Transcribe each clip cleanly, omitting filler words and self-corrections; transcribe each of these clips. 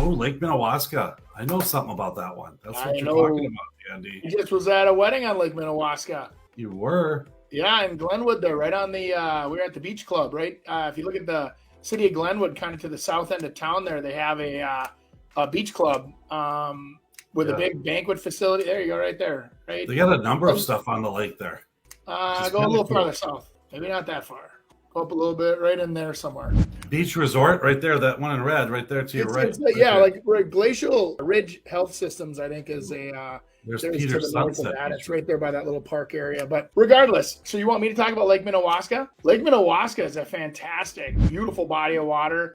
Oh, Lake Minnewaska. I know something about that one. That's what you're talking about, Andy. I just was at a wedding on Lake Minnewaska. You were? Yeah, in Glenwood there, right on the, we were at the beach club, right? If you look at the city of Glenwood, kind of to the south end of town there, they have a beach club with a big banquet facility. There you go, right there, right? They got a number of stuff on the lake there. Go a little farther south. Maybe not that far. Go up a little bit, right in there somewhere. Beach Resort, right there. That one in red, right there to your right. Like Glacial Ridge Health Systems, I think is a. There's to Peter the north of Sunset. that. It's right there by that little park area. But regardless, so you want me to talk about Lake Minnewaska? Lake Minnewaska is a fantastic, beautiful body of water.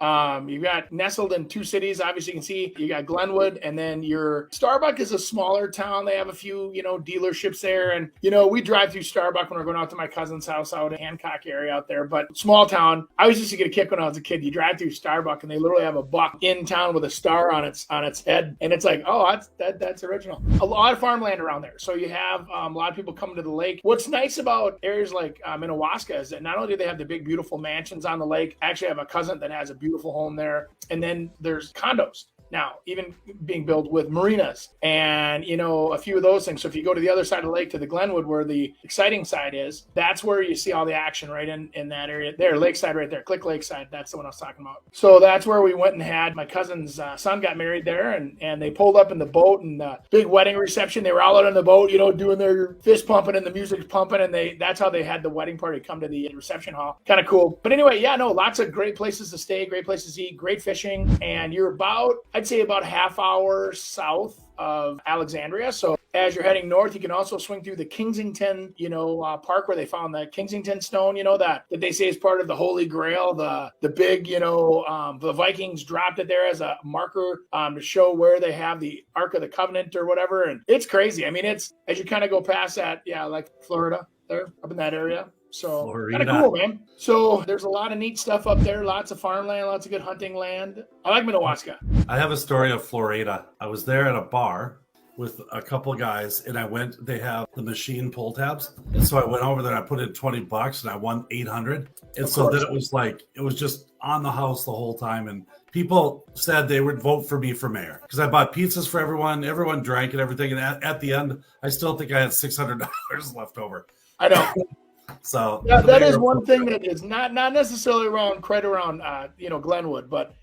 You got nestled in two cities. Obviously, you can see you got Glenwood, and then your Starbuck is a smaller town. They have a few, dealerships there. And, we drive through Starbuck when we're going out to my cousin's house out in Hancock area out there. But small town. I was used to get a kick when I was a kid. You drive through Starbuck, and they literally have a buck in town with a star on its head. And it's like, oh, that's original. A lot of farmland around there. So you have a lot of people coming to the lake. What's nice about areas like Minnewaska is that not only do they have the big, beautiful mansions on the lake, I actually have a cousin that has a beautiful home there. And then there's condos now, even being built with marinas and, a few of those things. So if you go to the other side of the lake to the Glenwood, where the exciting side is, that's where you see all the action right in that area there. Lakeside right there. Click Lakeside. That's the one I was talking about. So that's where we went and had my cousin's son got married there, and they pulled up in the boat and the big wedding reception. They were all out on the boat, doing their fist pumping and the music's pumping, and that's how they had the wedding party come to the reception hall. Kind of cool. But anyway, lots of great places to stay, great places to eat, great fishing. And you're I'd say about half hour south of Alexandria. So as you're heading north, you can also swing through the Kensington, park where they found the Kensington stone, that they say is part of the Holy Grail. The big, the Vikings dropped it there as a marker to show where they have the Ark of the Covenant or whatever. And it's crazy. I mean, it's as you kind of go past that, like Florida there, up in that area. So kind of cool, man. So there's a lot of neat stuff up there. Lots of farmland, lots of good hunting land. I like Minnewaska. I have a story of Florida. I was there at a bar with a couple of guys, and they have the machine pull tabs. And so I went over there and I put in $20 and I won 800. And so then it was just on the house the whole time. And people said they would vote for me for mayor because I bought pizzas for everyone. Everyone drank and everything. And at the end, I still think I had $600 left over. I know. So that is one thing that is not necessarily around Glenwood, but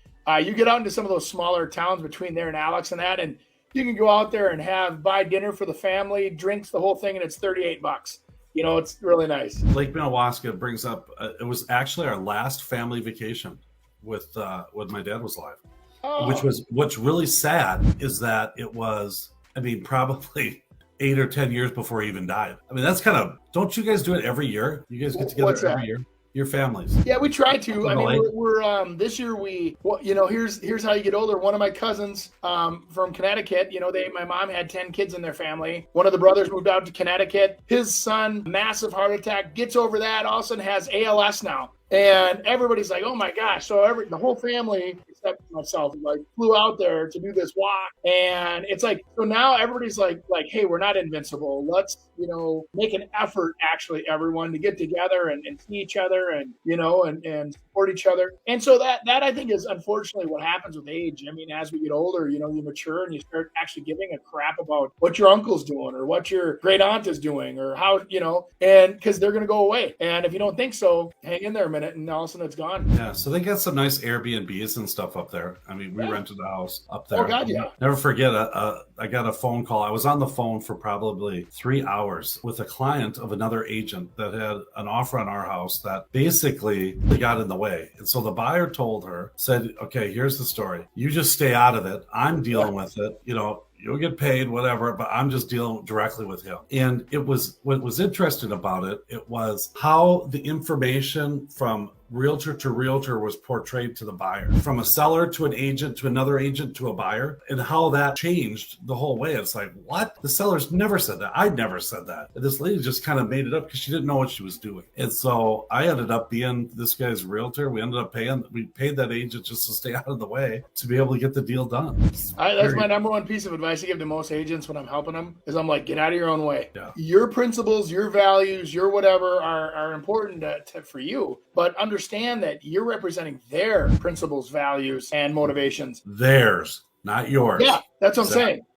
you get out into some of those smaller towns between there and Alex and that, and you can go out there and buy dinner for the family, drinks, the whole thing, and it's $38. It's really nice. Lake Minnewaska brings up. It was actually our last family vacation with when my dad was alive, what's really sad is that it was. I mean, probably 8 or 10 years before he even died. I mean, that's kind of, don't you guys do it every year? You guys get together every year? Your families. Yeah, we try to. I mean, we're this year here's how you get older. One of my cousins from Connecticut, my mom had 10 kids in their family. One of the brothers moved out to Connecticut. His son, massive heart attack, gets over that, all of a sudden has ALS now. And everybody's like, oh my gosh. So the whole family, except myself, flew out there to do this walk. And it's like, so now everybody's like, hey, we're not invincible. Let's, make an effort, actually, everyone, to get together and see each other and, and support each other. And so that I think is unfortunately what happens with age. I mean, as we get older, you mature and you start actually giving a crap about what your uncle's doing or what your great aunt is doing or how, and because they're going to go away. And if you don't think so, hang in there a minute and all of a sudden it's gone. Yeah. So they got some nice Airbnbs and stuff up there. I mean, we rented a house up there. Oh, God, yeah. Never forget, I got a phone call. I was on the phone for probably 3 hours with a client of another agent that had an offer on our house that basically got in the way. And so the buyer said, okay, here's the story. You just stay out of it. I'm dealing with it. You'll get paid, whatever, but I'm just dealing directly with him. And what was interesting about it, it was how the information from realtor to realtor was portrayed to the buyer, from a seller to an agent to another agent to a buyer, and how that changed the whole way. It's like, what? The seller's never said that. I'd never said that. And this lady just kind of made it up because she didn't know what she was doing. And so I ended up being this guy's realtor. We paid that agent just to stay out of the way to be able to get the deal done. That's my number one piece of advice I give to most agents when I'm helping them is I'm like, get out of your own way. Yeah. Your principles, your values, your whatever are important for you, but understand that you're representing their principles, values, and motivations. Theirs. not yours. Yeah, that's what I'm Zach. saying.